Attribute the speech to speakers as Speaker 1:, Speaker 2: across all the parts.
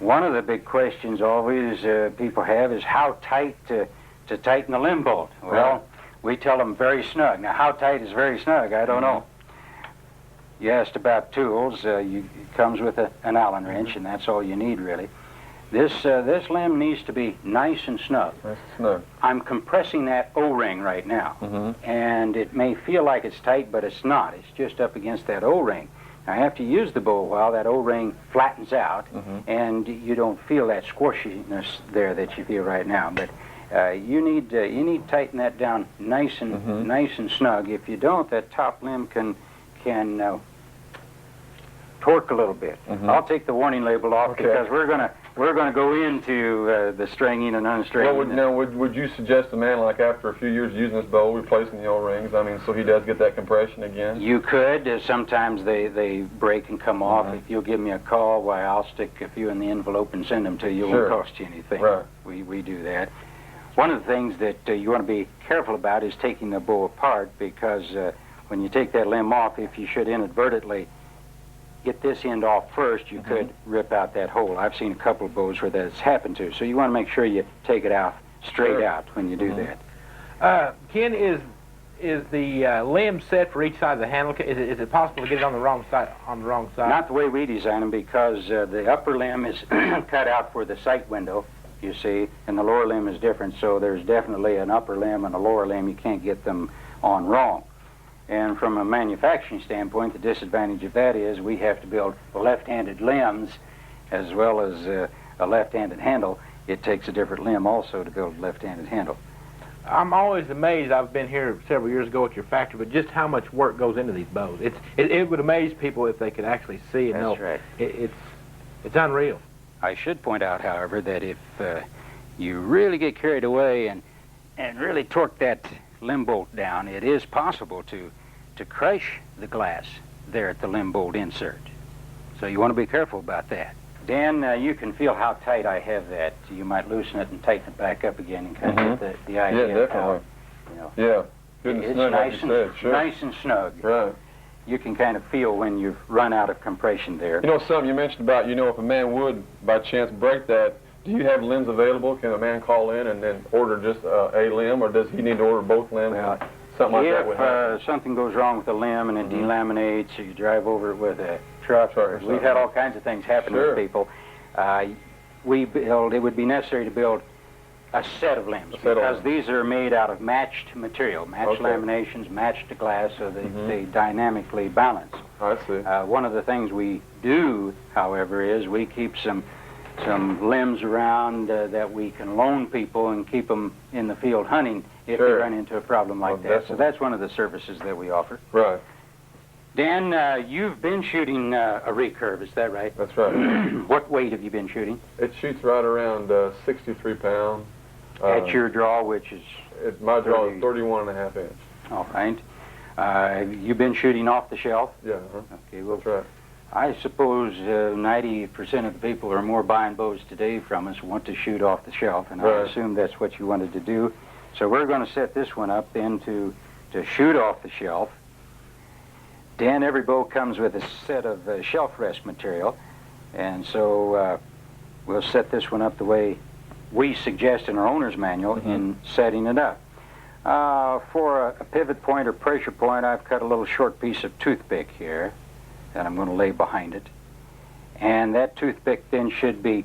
Speaker 1: One of the big questions always people have is how tight to tighten the limb bolt. Well, we tell them very snug. Now, how tight is very snug? I don't know. You asked about tools. It comes with an Allen wrench, and that's all you need, really. This limb needs to be nice and snug.
Speaker 2: Nice and snug.
Speaker 1: I'm compressing that O-ring right now, and it may feel like it's tight, but it's not. It's just up against that O-ring. Now, after you use the bow a while, that O-ring flattens out, and you don't feel that squishiness there that you feel right now. But you need to tighten that down nice and snug. If you don't, that top limb can torque a little bit. I'll take the warning label off because we're gonna go into the stringing and unstringing.
Speaker 2: Well, would you suggest a man, like after a few years using this bow, replacing the O-rings? I mean, so he does get that compression again.
Speaker 1: You could. Sometimes they break and come off. If you'll give me a call, why, I'll stick a few in the envelope and send them to you. It won't cost you anything.
Speaker 2: Right.
Speaker 1: We do that. One of the things that you want to be careful about is taking the bow apart, because when you take that limb off, if you should inadvertently get this end off first, you could rip out that hole. I've seen a couple of bows where that's happened to. So you want to make sure you take it out straight out when you do that.
Speaker 3: Ken, is the limb set for each side of the handle? Is it possible to get it on the wrong side?
Speaker 1: Not the way we design them, because the upper limb is cut out for the sight window, you see, and the lower limb is different. So there's definitely an upper limb and a lower limb. You can't get them on wrong. And from a manufacturing standpoint, the disadvantage of that is we have to build left-handed limbs as well as a left-handed handle. It takes a different limb also to build a left-handed handle.
Speaker 3: I'm always amazed. I've been here several years ago at your factory, but just how much work goes into these bows. It would amaze people if they could actually see and know.
Speaker 1: That's right.
Speaker 3: It's unreal.
Speaker 1: I should point out, however, that if you really get carried away and really torque that limb bolt down, it is possible to crush the glass there at the limb bolt insert. So you want to be careful about that. Dan, you can feel how tight I have that. You might loosen it and tighten it back up again and kind of get the idea.
Speaker 2: Yeah, definitely. Yeah, good and snug, like you said. Sure.
Speaker 1: Nice and snug.
Speaker 2: Right.
Speaker 1: You can kind of feel when you've run out of compression there.
Speaker 2: You know, something you mentioned about, if a man would, by chance, break that, do you have limbs available? Can a man call in and then order just a limb, or does he need to order both limbs?
Speaker 1: Well,
Speaker 2: something like that would happen.
Speaker 1: If something goes wrong with a limb and it delaminates, or you drive over it with a truck, we've had all kinds of things happen with people. It would be necessary to build a set of limbs, because these are made out of matched material, matched laminations, matched glass, so they dynamically balance.
Speaker 2: I see.
Speaker 1: One of the things we do, however, is we keep some limbs around that we can loan people and keep them in the field hunting if they run into a problem like that. So that's one of the services that we offer.
Speaker 2: Right.
Speaker 1: Dan, you've been shooting a recurve, is that right?
Speaker 2: That's right.
Speaker 1: What weight have you been shooting?
Speaker 2: It shoots right around 63 pounds.
Speaker 1: At your draw, which is?
Speaker 2: My draw is 31.5 inch.
Speaker 1: All right. Have you been shooting off the shelf?
Speaker 2: Yeah.
Speaker 1: Okay, well,
Speaker 2: that's right.
Speaker 1: I suppose 90% of the people who are more buying bows today from us want to shoot off the shelf, and I assume that's what you wanted to do. So we're going to set this one up then to shoot off the shelf. Dan, every bow comes with a set of shelf rest material, and so we'll set this one up the way we suggest in our owner's manual in setting it up. For a pivot point or pressure point, I've cut a little short piece of toothpick here that I'm going to lay behind it. And that toothpick then should be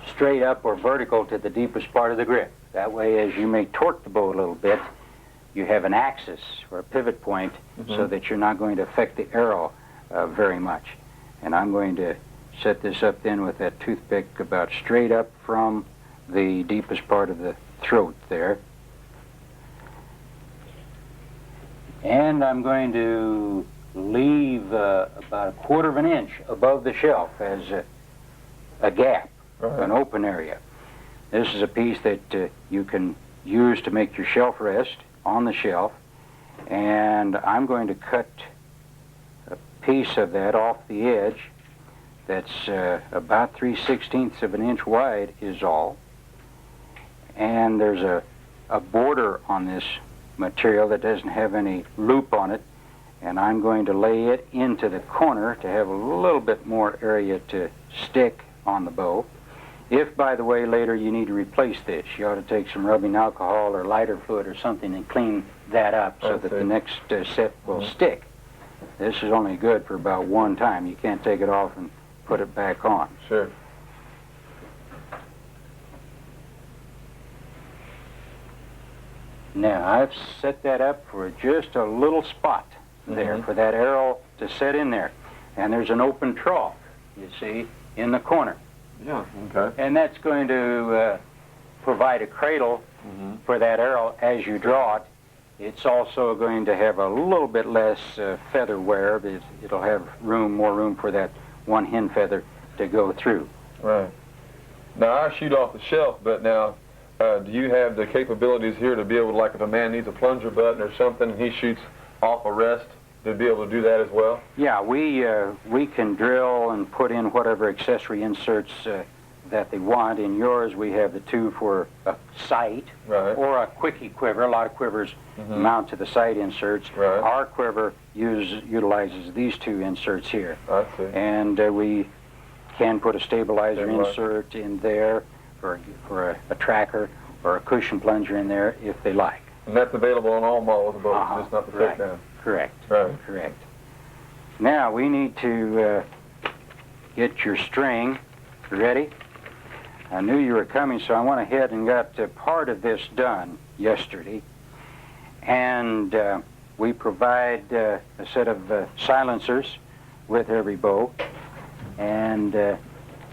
Speaker 1: straight up or vertical to the deepest part of the grip. That way, as you may torque the bow a little bit, you have an axis or a pivot point so that you're not going to affect the arrow very much. And I'm going to set this up then with that toothpick about straight up from the deepest part of the throat there. And I'm going to leave about 1/4 of an inch above the shelf as a gap, an open area. This is a piece that you can use to make your shelf rest on the shelf, and I'm going to cut a piece of that off the edge that's about 3/16 of an inch wide is all. And there's a border on this material that doesn't have any loop on it, and I'm going to lay it into the corner to have a little bit more area to stick on the bow. If, by the way, later you need to replace this, you ought to take some rubbing alcohol or lighter fluid or something and clean that up so that the next set will stick. This is only good for about one time. You can't take it off and put it back on.
Speaker 2: Sure.
Speaker 1: Now, I've set that up for just a little spot there for that arrow to set in there. And there's an open trough, you see, in the corner.
Speaker 2: Yeah, okay.
Speaker 1: And that's going to provide a cradle for that arrow as you draw it. It's also going to have a little bit less feather wear. It'll have more room for that one hen feather to go through.
Speaker 2: Right. Now, I shoot off the shelf, but now, do you have the capabilities here to be able to, like if a man needs a plunger button or something and he shoots off a rest, to be able to do that as well?
Speaker 1: Yeah, we can drill and put in whatever accessory inserts that they want. In yours, we have the two for a sight or a quickie quiver. A lot of quivers mount to the sight inserts.
Speaker 2: Right.
Speaker 1: Our quiver utilizes these two inserts here.
Speaker 2: I see.
Speaker 1: And we can put a stabilizer insert in there for a tracker or a cushion plunger in there if they like.
Speaker 2: And that's available on all models of boats, just not the takedown.
Speaker 1: Correct.
Speaker 2: Right.
Speaker 1: Correct. Now we need to get your string ready. I knew you were coming, so I went ahead and got part of this done yesterday. And we provide a set of silencers with every bow. And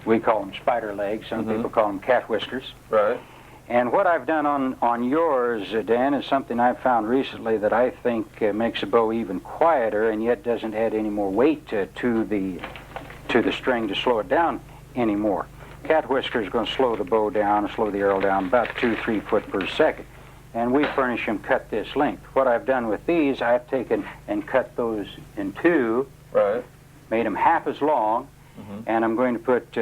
Speaker 1: we call them spider legs. Some people call them cat whiskers.
Speaker 2: Right.
Speaker 1: And what I've done on yours, Dan, is something I've found recently that I think makes a bow even quieter and yet doesn't add any more weight to the string to slow it down anymore. Cat whisker is going to slow the bow down, slow the arrow down about 2-3 foot per second. And we furnish them cut this length. What I've done with these, I've taken and cut those in two, made them half as long, and I'm going to put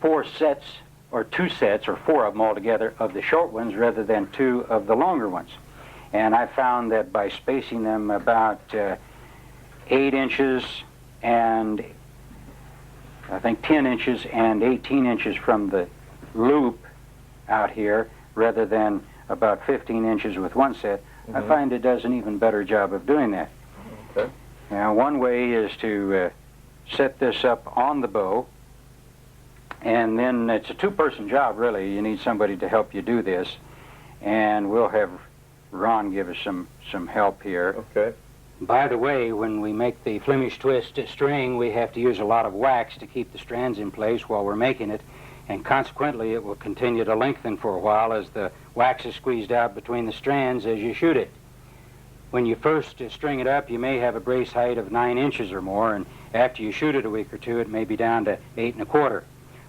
Speaker 1: 4 sets or 2 sets, or 4 of them altogether, of the short ones rather than 2 of the longer ones. And I found that by spacing them about 8 inches and I think 10 inches and 18 inches from the loop out here, rather than about 15 inches with one set, I find it does an even better job of doing that.
Speaker 2: Okay.
Speaker 1: Now, one way is to set this up on the bow, and then it's a 2-person job, really. You need somebody to help you do this, and we'll have Ron give us some help here.
Speaker 2: Okay.
Speaker 1: By the way, when we make the Flemish twist string, we have to use a lot of wax to keep the strands in place while we're making it, and consequently it will continue to lengthen for a while as the wax is squeezed out between the strands as you shoot it. When you first string it up, you may have a brace height of 9 inches or more, and after you shoot it a week or two, it may be down to 8 1/4.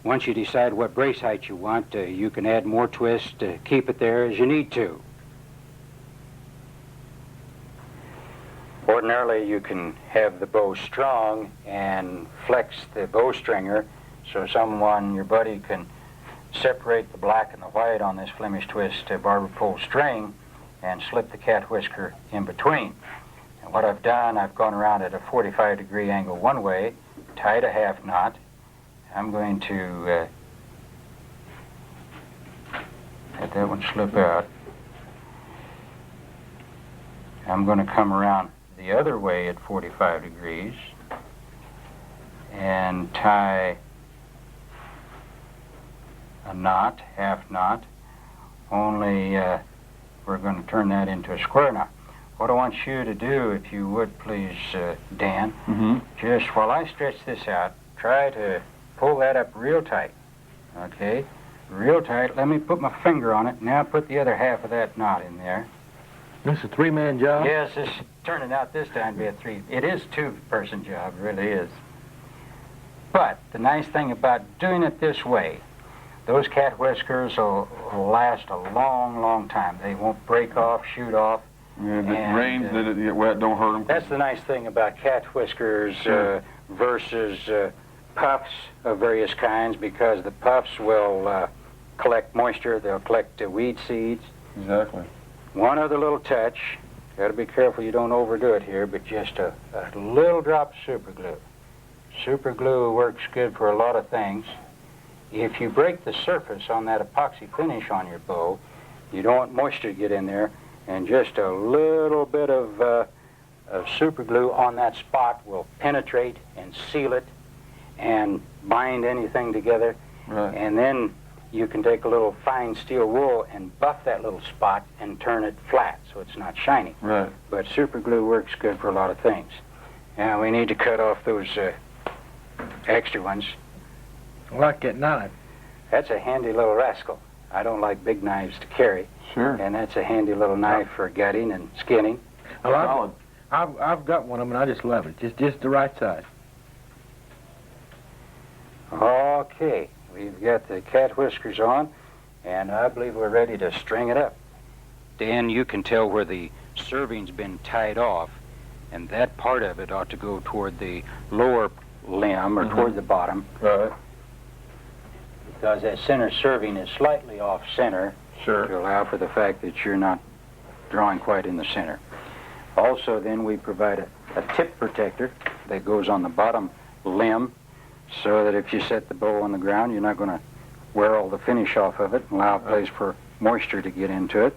Speaker 1: Once you decide what brace height you want, you can add more twist to keep it there as you need to. Ordinarily, you can have the bow strong and flex the bowstringer so someone, your buddy, can separate the black and the white on this Flemish twist barber pole string and slip the cat whisker in between. And what I've done, I've gone around at a 45-degree angle one way, tied a half knot. I'm going to let that one slip out. I'm going to come around the other way at 45 degrees and tie a knot, half knot, only we're going to turn that into a square knot. What I want you to do, if you would please, Dan, just while I stretch this out, try to pull that up real tight, okay? Real tight. Let me put my finger on it. Now put the other half of that knot in there.
Speaker 3: This is a 3-man job?
Speaker 1: Yes, it's turning out this time to be a 3. It is a 2-person job, it really is. But the nice thing about doing it this way, those cat whiskers will last a long, long time. They won't break off, shoot off.
Speaker 2: Yeah, if it rains, then it get wet, don't hurt them.
Speaker 1: That's the nice thing about cat whiskers versus puffs of various kinds, because the puffs will collect moisture, they'll collect weed seeds.
Speaker 2: Exactly.
Speaker 1: One other little touch, got to be careful you don't overdo it here, but just a little drop of super glue. Super glue works good for a lot of things. If you break the surface on that epoxy finish on your bow, you don't want moisture to get in there, and just a little bit of super glue on that spot will penetrate and seal it and bind anything together.
Speaker 2: Right.
Speaker 1: And then you can take a little fine steel wool and buff that little spot and turn it flat so it's not shiny.
Speaker 2: Right.
Speaker 1: But super glue works good for a lot of things. Now we need to cut off those extra ones.
Speaker 3: I like that knife.
Speaker 1: That's a handy little rascal. I don't like big knives to carry.
Speaker 2: Sure.
Speaker 1: And that's a handy little knife for gutting and skinning.
Speaker 3: Well, I've got one of them, and I just love it. Just the right size.
Speaker 1: Okay, we've got the cat whiskers on, and I believe we're ready to string it up. Dan, you can tell where the serving's been tied off, and that part of it ought to go toward the lower limb or toward the bottom,
Speaker 2: Right.
Speaker 1: because that center serving is slightly off center
Speaker 2: Sure.
Speaker 1: to allow for the fact that you're not drawing quite in the center. Also, then we provide a tip protector that goes on the bottom limb, so that if you set the bow on the ground, you're not going to wear all the finish off of it and allow a place for moisture to get into it.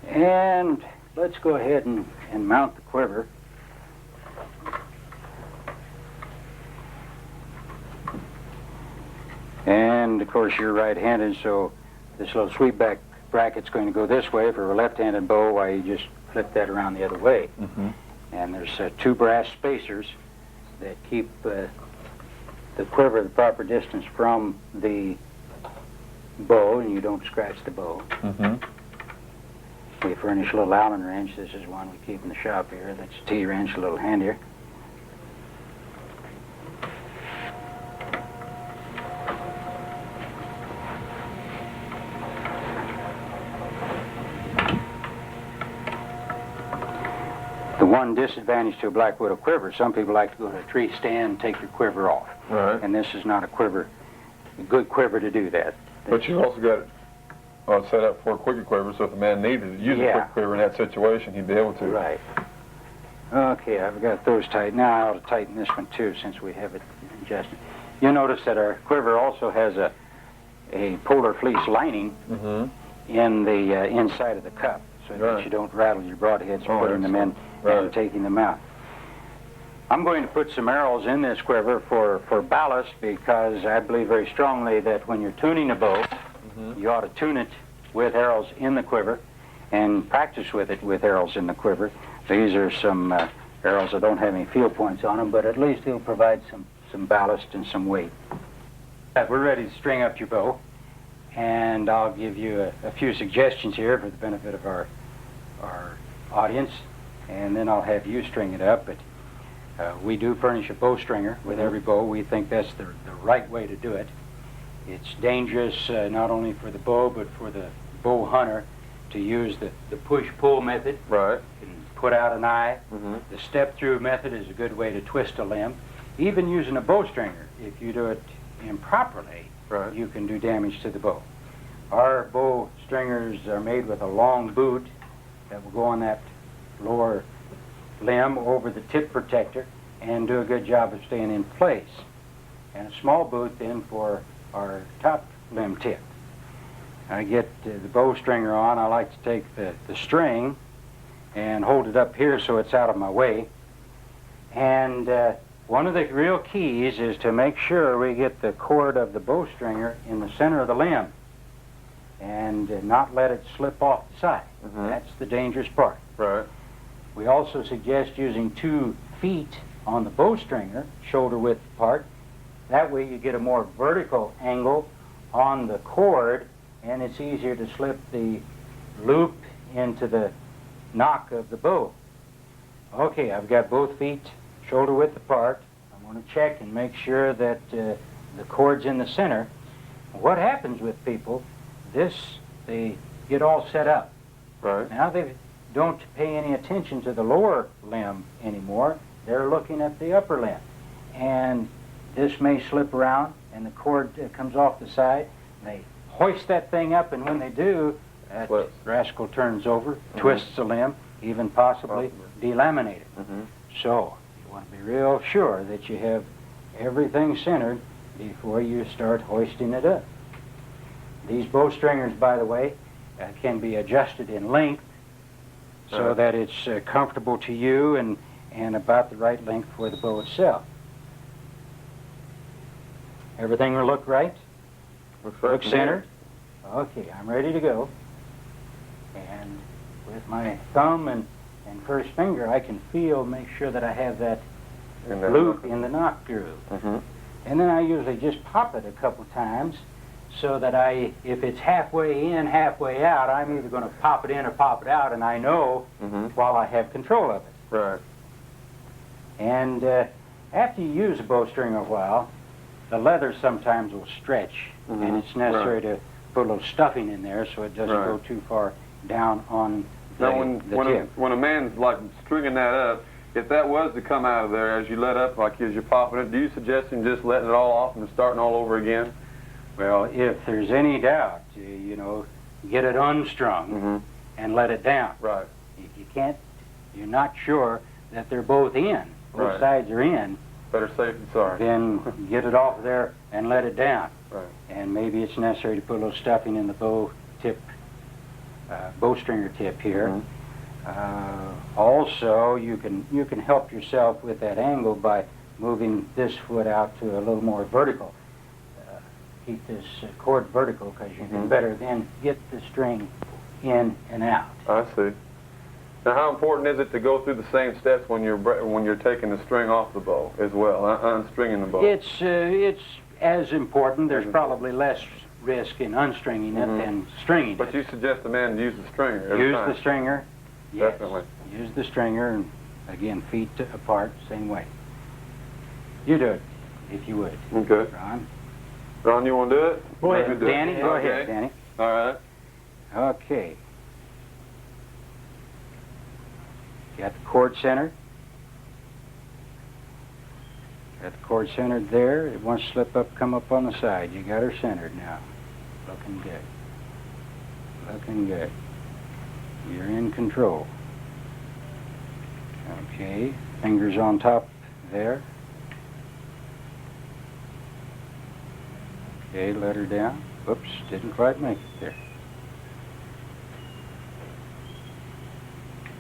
Speaker 1: And let's go ahead and mount the quiver. And of course you're right-handed, so this little sweepback bracket's going to go this way. For a left-handed bow, why you just flip that around the other way.
Speaker 2: Mm-hmm.
Speaker 1: And there's 2 brass spacers that keep the quiver the proper distance from the bow, and you don't scratch the bow.
Speaker 2: Mm-hmm.
Speaker 1: We furnish a little Allen wrench. This is one we keep in the shop here. That's a T-wrench, a little handier. The one disadvantage to a black widow quiver, some people like to go to a tree stand and take your quiver off.
Speaker 2: Right.
Speaker 1: And this is not a good quiver to do that.
Speaker 2: But you also got it set up for a quicker quiver, so if a man needed to use a quick quiver in that situation, he'd be able to.
Speaker 1: Right. Okay, I've got those tight. Now I ought to tighten this one too, since we have it adjusted. You'll notice that our quiver also has a polar fleece lining
Speaker 2: Mm-hmm.
Speaker 1: in the inside of the cup, so that
Speaker 2: Right.
Speaker 1: you don't rattle your broadheads putting them in
Speaker 2: Right.
Speaker 1: and taking them out. I'm going to put some arrows in this quiver for ballast, because I believe very strongly that when you're tuning a bow, you ought to tune it with arrows in the quiver and practice with it with arrows in the quiver. These are some arrows that don't have any field points on them, but at least they'll provide some ballast and some weight. We're ready to string up your bow, and I'll give you a few suggestions here for the benefit of our audience, and then I'll have you string it up. But we do furnish a bow stringer with every bow. We think that's the right way to do it. It's dangerous not only for the bow, but for the bow hunter to use the push-pull method.
Speaker 2: Right.
Speaker 1: And put out an eye.
Speaker 2: Mm-hmm.
Speaker 1: The step-through method is a good way to twist a limb. Even using a bow stringer, if you do it improperly,
Speaker 2: Right.
Speaker 1: you can do damage to the bow. Our bow stringers are made with a long boot that will go on that lower limb over the tip protector and do a good job of staying in place. And a small boot then for our top limb tip. I get the bow stringer on. I like to take the string and hold it up here so it's out of my way. And one of the real keys is to make sure we get the cord of the bow stringer in the center of the limb and not let it slip off the side.
Speaker 2: Mm-hmm.
Speaker 1: That's the dangerous part.
Speaker 2: Right.
Speaker 1: We also suggest using 2 feet on the bow stringer, shoulder width apart. That way you get a more vertical angle on the cord, and it's easier to slip the loop into the nock of the bow. Okay, I've got both feet shoulder width apart. I'm going to check and make sure that the cord's in the center. What happens with people, they get all set up.
Speaker 2: Right.
Speaker 1: Now they don't pay any attention to the lower limb anymore. They're looking at the upper limb. And this may slip around and the cord comes off the side. They hoist that thing up, and when they do, that
Speaker 2: Flips.
Speaker 1: rascal turns over, twists the limb, even possibly delaminate it.
Speaker 2: Mm-hmm.
Speaker 1: So you want to be real sure that you have everything centered before you start hoisting it up. These bow stringers, by the way, can be adjusted in length so that it's comfortable to you and about the right length for the bow itself. Everything will look right? Look centered? Okay, I'm ready to go. And with my thumb and first finger, I can make sure that I have that loop in the knock groove. And then I usually just pop it a couple times so that if it's halfway in, halfway out, I'm either going to pop it in or pop it out, and I know while I have control of it.
Speaker 2: Right.
Speaker 1: And after you use a bowstring a while, the leather sometimes will stretch, and it's necessary to put a little stuffing in there so it doesn't go too far down on the tip.
Speaker 2: When a man's like stringing that up, if that was to come out of there as you let up, like as you're popping it, do you suggest him just letting it all off and starting all over again?
Speaker 1: Well, if there's any doubt, you know, get it unstrung and let it down.
Speaker 2: Right.
Speaker 1: If you're not sure that they're both in, both sides are in,
Speaker 2: better safe than sorry.
Speaker 1: Then get it off there and let it down.
Speaker 2: Right.
Speaker 1: And maybe it's necessary to put a little stuffing in the bowstringer tip here. Also, you can help yourself with that angle by moving this foot out to a little more vertical. Keep this cord vertical because you can better then get the string in and out.
Speaker 2: I see. Now, how important is it to go through the same steps when you're taking the string off the bow as well, unstringing the bow?
Speaker 1: It's as important. There's probably less risk in unstringing it than stringing it.
Speaker 2: But you suggest the man use the stringer every time.
Speaker 1: Use the stringer. Yes.
Speaker 2: Definitely.
Speaker 1: Use the stringer, and again, feet apart, same way. You do it, if you would.
Speaker 2: Okay.
Speaker 1: Ron?
Speaker 2: Ron, you want to do it?
Speaker 1: Go ahead, Danny. Go ahead, Danny.
Speaker 2: All right.
Speaker 1: Okay. Got the cord centered. Got the cord centered there. It wants to slip up, come up on the side. You got her centered now. Looking good. Looking good. You're in control. Okay. Fingers on top there. Okay, let her down. Whoops, didn't quite make it there.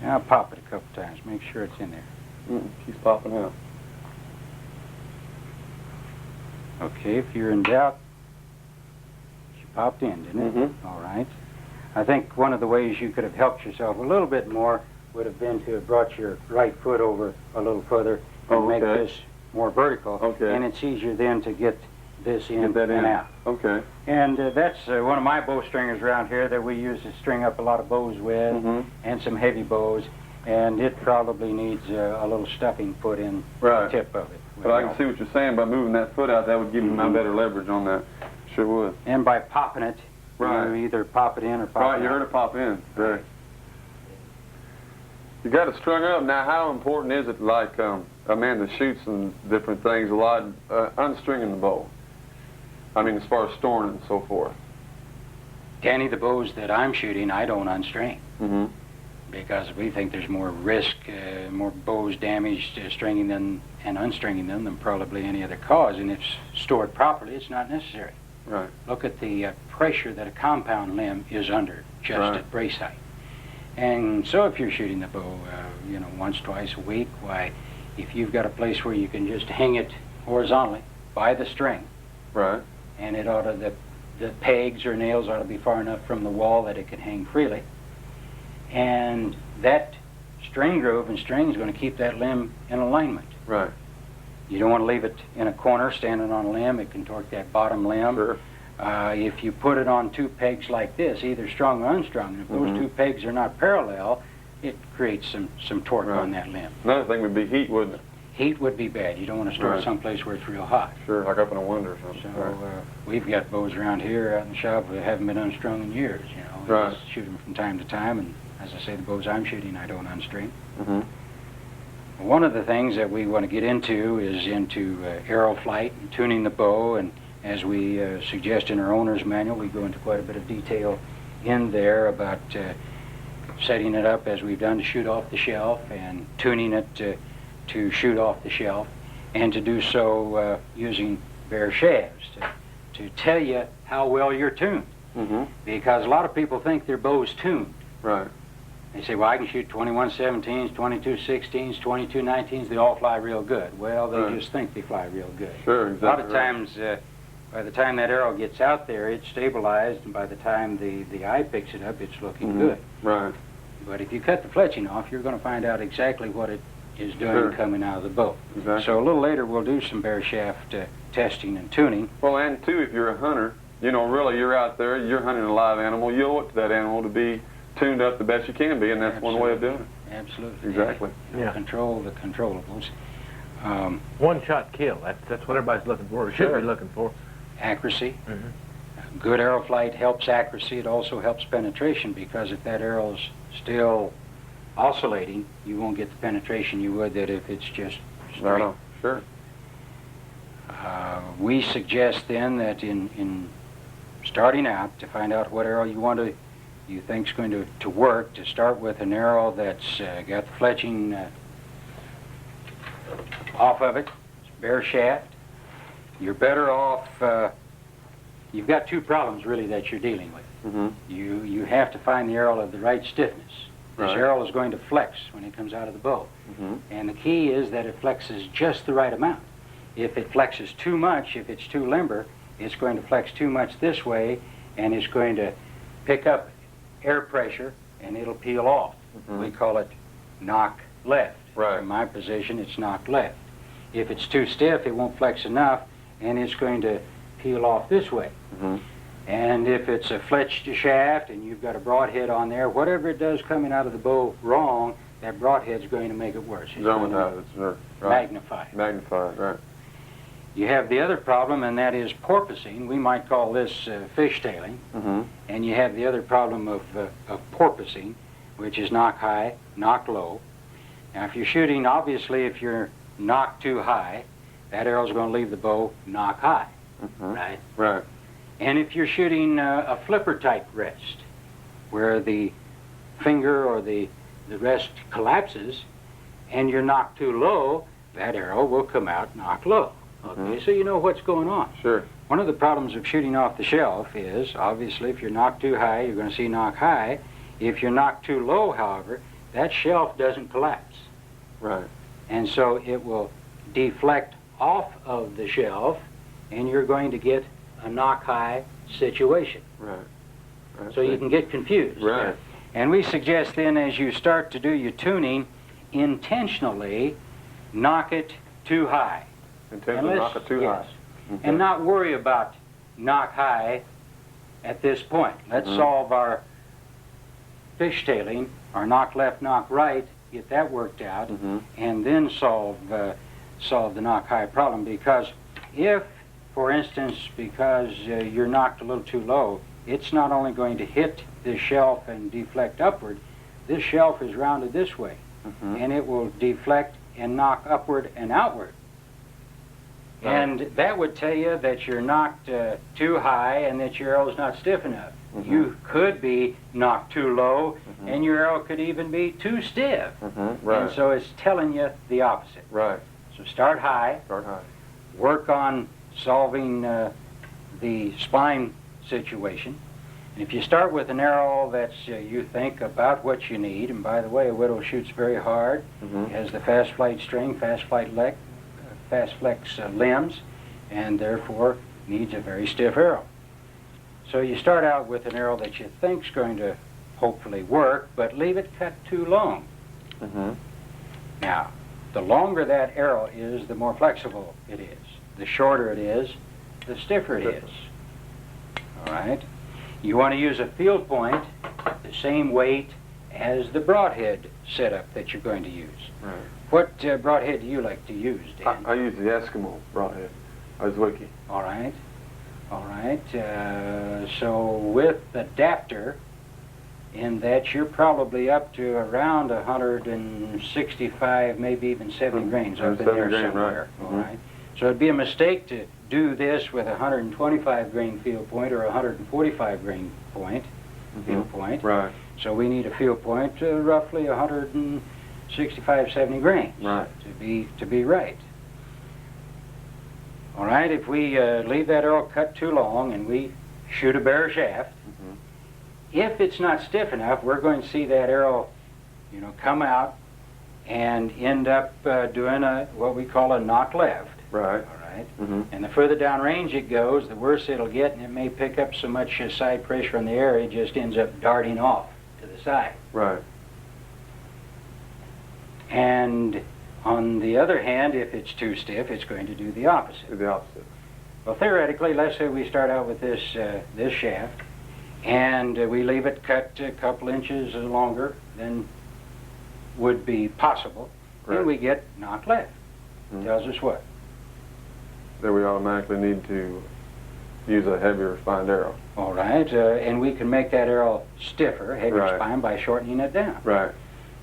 Speaker 1: Now pop it a couple times. Make sure it's in there.
Speaker 2: She's popping out.
Speaker 1: Okay, if you're in doubt, she popped in, didn't it? All right. I think one of the ways you could have helped yourself a little bit more would have been to have brought your right foot over a little further and make this more vertical.
Speaker 2: Okay.
Speaker 1: And it's easier then to get this in and out.
Speaker 2: Okay.
Speaker 1: And that's one of my bow stringers around here that we use to string up a lot of bows with and some heavy bows. And it probably needs a little stuffing put in the tip of it.
Speaker 2: But I can see what you're saying. By moving that foot out, that would give you my better leverage on that. Sure would.
Speaker 1: And by popping it, you either pop it in or pop it out.
Speaker 2: You heard it pop in. Right. You got it strung up. Now, how important is it, like a man that shoots and different things a lot, unstringing the bow? I mean, as far as storing and so forth.
Speaker 1: Danny, the bows that I'm shooting, I don't unstring. Because we think there's more risk, more bows damaged stringing them and unstringing them than probably any other cause. And if stored properly, it's not necessary.
Speaker 2: Right.
Speaker 1: Look at the pressure that a compound limb is under just at brace height. And so if you're shooting the bow, once, twice a week, why, if you've got a place where you can just hang it horizontally by the string, and it ought to, the pegs or nails ought to be far enough from the wall that it can hang freely. And that string groove and string is going to keep that limb in alignment.
Speaker 2: Right.
Speaker 1: You don't want to leave it in a corner standing on a limb. It can torque that bottom limb.
Speaker 2: Sure.
Speaker 1: If you put it on two pegs like this, either strung or unstrung, and if those two pegs are not parallel, it creates some torque on that limb.
Speaker 2: Another thing would be heat, wouldn't it?
Speaker 1: Heat would be bad. You don't want to store it someplace where it's real hot.
Speaker 2: Sure, like up in a window or something.
Speaker 1: So we've got bows around here out in the shop that haven't been unstrung in years. We just shoot them from time to time, and as I say, the bows I'm shooting, I don't unstring. One of the things that we want to get into is into arrow flight and tuning the bow, and as we suggest in our owner's manual, we go into quite a bit of detail in there about setting it up as we've done to shoot off the shelf and tuning it to shoot off the shelf, and to do so using bare shafts to tell you how well you're tuned. Because a lot of people think their bow's tuned.
Speaker 2: Right.
Speaker 1: They say, well, I can shoot 21-17s, 22-16s, 22-19s, they all fly real good. Well, they just think they fly real good.
Speaker 2: Sure, exactly.
Speaker 1: A lot of times, by the time that arrow gets out there, it's stabilized, and by the time the eye picks it up, it's looking good.
Speaker 2: Right.
Speaker 1: But if you cut the fletching off, you're going to find out exactly what it is doing coming out of the bow.
Speaker 2: Exactly.
Speaker 1: So a little later, we'll do some bare shaft testing and tuning.
Speaker 2: Well, and too, if you're a hunter, you know, really, you're out there, you're hunting a live animal, you owe it to that animal to be tuned up the best you can be, and that's one way of doing it.
Speaker 1: Absolutely.
Speaker 2: Exactly.
Speaker 3: Yeah.
Speaker 1: Control the controllables.
Speaker 3: One-shot kill. That's what everybody's looking for. Or should be looking for.
Speaker 1: Accuracy. Good arrow flight helps accuracy. It also helps penetration, because if that arrow's still oscillating, you won't get the penetration you would that if it's just straight.
Speaker 2: No. Sure.
Speaker 1: We suggest then that in starting out, to find out what arrow you think's going to work, to start with an arrow that's got the fletching off of it, it's bare shaft. You're better off. You've got two problems really that you're dealing with. You have to find the arrow of the right stiffness. This arrow is going to flex when it comes out of the bow, and the key is that it flexes just the right amount. If it flexes too much, if it's too limber, it's going to flex too much this way, and it's going to pick up air pressure, and it'll peel off. We call it knock left.
Speaker 2: Right.
Speaker 1: In my position, it's knock left. If it's too stiff, it won't flex enough, and it's going to peel off this way. And if it's a fletched shaft and you've got a broadhead on there, whatever it does coming out of the bow wrong, that broadhead's going to make it worse. It's going to magnify it.
Speaker 2: Magnify it, right.
Speaker 1: You have the other problem, and that is porpoising. We might call this fishtailing. And you have the other problem of porpoising, which is knock high, knock low. Now, if you're shooting, obviously, if you're knocked too high, that arrow's going to leave the bow knock high, right?
Speaker 2: Right.
Speaker 1: And if you're shooting a flipper-type rest, where the finger or the rest collapses, and you're knocked too low, that arrow will come out knock low. Okay, so you know what's going on.
Speaker 2: Sure.
Speaker 1: One of the problems of shooting off the shelf is, obviously, if you're knocked too high, you're going to see knock high. If you're knocked too low, however, that shelf doesn't collapse.
Speaker 2: Right.
Speaker 1: And so it will deflect off of the shelf, and you're going to get a knock high situation.
Speaker 2: Right.
Speaker 1: So you can get confused.
Speaker 2: Right.
Speaker 1: And we suggest then, as you start to do your tuning, intentionally knock it too high.
Speaker 2: Intentionally knock it too high.
Speaker 1: And not worry about knock high at this point. Let's solve our fishtailing, our knock left, knock right, get that worked out, and then solve the knock high problem. Because if, for instance, because you're knocked a little too low, it's not only going to hit this shelf and deflect upward, this shelf is rounded this way, and it will deflect and knock upward and outward. And that would tell you that you're knocked too high and that your arrow's not stiff enough. You could be knocked too low, and your arrow could even be too stiff.
Speaker 2: Right.
Speaker 1: And so it's telling you the opposite.
Speaker 2: Right.
Speaker 1: So start high.
Speaker 2: Start high.
Speaker 1: Work on solving the spine situation. And if you start with an arrow that's you think about what you need, and by the way, a widow shoots very hard, has the fast flight string, fast flex limbs, and therefore needs a very stiff arrow. So you start out with an arrow that you think's going to hopefully work, but leave it cut too long. Now, the longer that arrow is, the more flexible it is. The shorter it is, the stiffer it is. All right? You want to use a field point the same weight as the broadhead setup that you're going to use.
Speaker 2: Right.
Speaker 1: What broadhead do you like to use, Dan?
Speaker 2: I use the Eskimo broadhead. Ozwiki.
Speaker 1: All right. All right. So with adapter, in that you're probably up to around 165, maybe even 70 grains up in there somewhere.
Speaker 2: Right.
Speaker 1: All right. So it'd be a mistake to do this with a 125 grain field point or a 145 grain point, field point.
Speaker 2: Right.
Speaker 1: So we need a field point roughly 165, 70 grains
Speaker 2: Right.
Speaker 1: to be right. All right, if we leave that arrow cut too long and we shoot a bare shaft, if it's not stiff enough, we're going to see that arrow, you know, come out and end up doing what we call a knock left.
Speaker 2: Right.
Speaker 1: All right. And the further down range it goes, the worse it'll get, and it may pick up so much side pressure on the arrow, it just ends up darting off to the side.
Speaker 2: Right.
Speaker 1: And on the other hand, if it's too stiff, it's going to do the opposite.
Speaker 2: Do the opposite.
Speaker 1: Well, theoretically, let's say we start out with this this shaft, and we leave it cut a couple inches longer than would be possible, and we get knock left. Tells us what?
Speaker 2: That we automatically need to use a heavier spined arrow.
Speaker 1: All right, and we can make that arrow stiffer, heavier spine, by shortening it down.
Speaker 2: Right.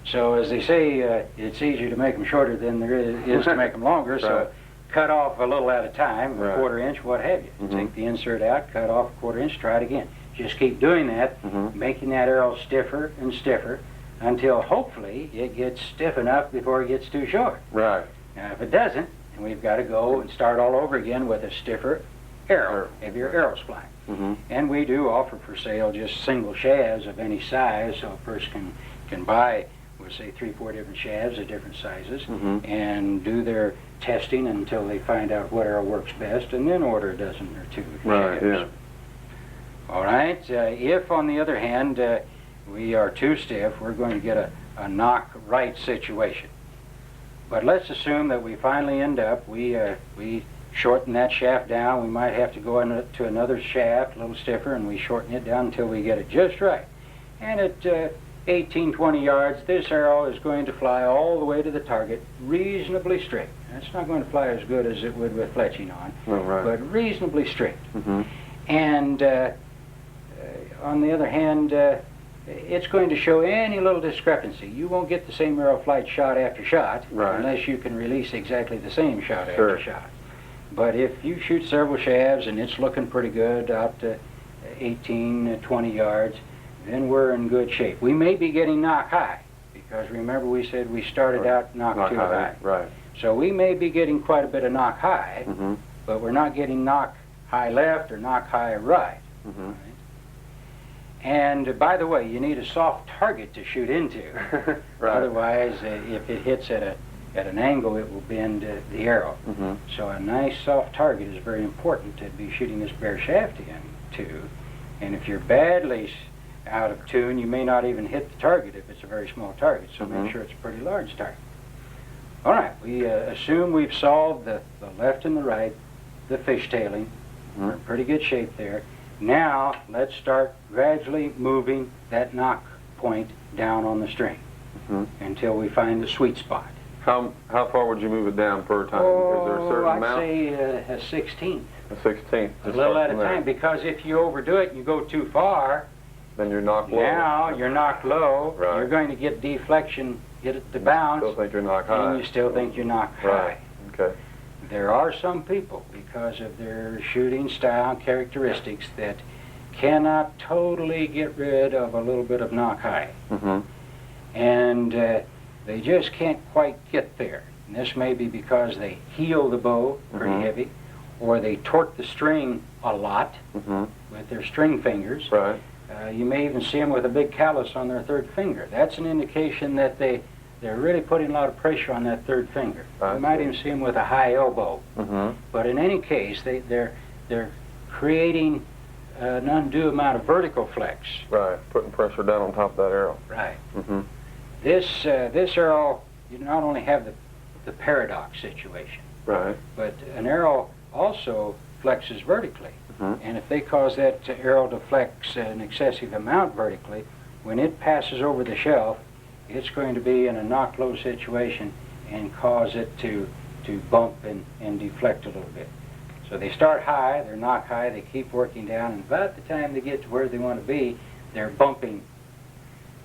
Speaker 1: So as they say, it's easier to make them shorter than there is to make them longer, so cut off a little at a time, a quarter inch, what have you. Take the insert out, cut off a quarter inch, try it again. Just keep doing that, making that arrow stiffer and stiffer until hopefully it gets stiff enough before it gets too short.
Speaker 2: Right.
Speaker 1: Now if it doesn't, then we've got to go and start all over again with a stiffer arrow, heavier arrow spline. And we do offer for sale just single shafts of any size, so a person can buy, we'll say 3-4 different shafts of different sizes, and do their testing until they find out what arrow works best, and then order a dozen or two shafts.
Speaker 2: Yeah.
Speaker 1: All right, if on the other hand we are too stiff, we're going to get a knock right situation. But let's assume that we finally end up, we shorten that shaft down. We might have to go into another shaft, a little stiffer, and we shorten it down until we get it just right. And at 18, 20 yards, this arrow is going to fly all the way to the target, reasonably straight. It's not going to fly as good as it would with fletching on, but reasonably straight. And on the other hand, it's going to show any little discrepancy. You won't get the same arrow flight shot after shot unless you can release exactly the same shot after shot. But if you shoot several shafts and it's looking pretty good out to 18, 20 yards, then we're in good shape. We may be getting knock high, because remember we said we started out knock too high.
Speaker 2: Right.
Speaker 1: So we may be getting quite a bit of knock high, but we're not getting knock high left or knock high right. And by the way, you need a soft target to shoot into. Otherwise, if it hits at an angle, it will bend the arrow. So a nice soft target is very important to be shooting this bare shaft into. And if you're badly out of tune, you may not even hit the target if it's a very small target. So make sure it's a pretty large target. All right, we assume we've solved the left and the right, the fishtailing. We're in pretty good shape there. Now, let's start gradually moving that knock point down on the string until we find the sweet spot.
Speaker 2: How far would you move it down per time? Is there a certain amount?
Speaker 1: I'd say a 16th.
Speaker 2: A 16th.
Speaker 1: A little at a time, because if you overdo it and you go too far,
Speaker 2: then you're knocked low.
Speaker 1: Now you're knocked low. You're going to get deflection, get it to bounce.
Speaker 2: You still think you're knocked high.
Speaker 1: And you still think you're knocked high.
Speaker 2: Okay.
Speaker 1: There are some people, because of their shooting style and characteristics, that cannot totally get rid of a little bit of knock high. And they just can't quite get there. And this may be because they heel the bow pretty heavy, or they torque the string a lot with their string fingers. You may even see them with a big callus on their third finger. That's an indication that they're really putting a lot of pressure on that third finger. You might even see them with a high elbow. But in any case, they're creating an undue amount of vertical flex.
Speaker 2: Putting pressure down on top of that arrow.
Speaker 1: This arrow, you not only have the paradox situation, but an arrow also flexes vertically. And if they cause that arrow to flex an excessive amount vertically, when it passes over the shelf, it's going to be in a knock low situation and cause it to bump and deflect a little bit. So they start high, they're knock high, they keep working down, and about the time they get to where they want to be, they're bumping.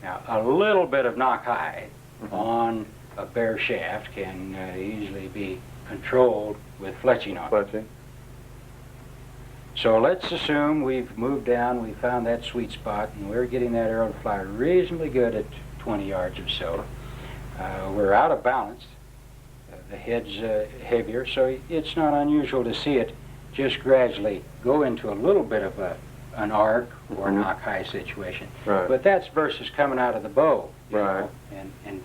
Speaker 1: Now, a little bit of knock high on a bare shaft can easily be controlled with fletching on it. So let's assume we've moved down, we found that sweet spot, and we're getting that arrow to fly reasonably good at 20 yards or so. We're out of balance. the head's heavier, so it's not unusual to see it just gradually go into a little bit of an arc or knock high situation.
Speaker 2: Right.
Speaker 1: But that's versus coming out of the bow, you
Speaker 2: Right.
Speaker 1: know, and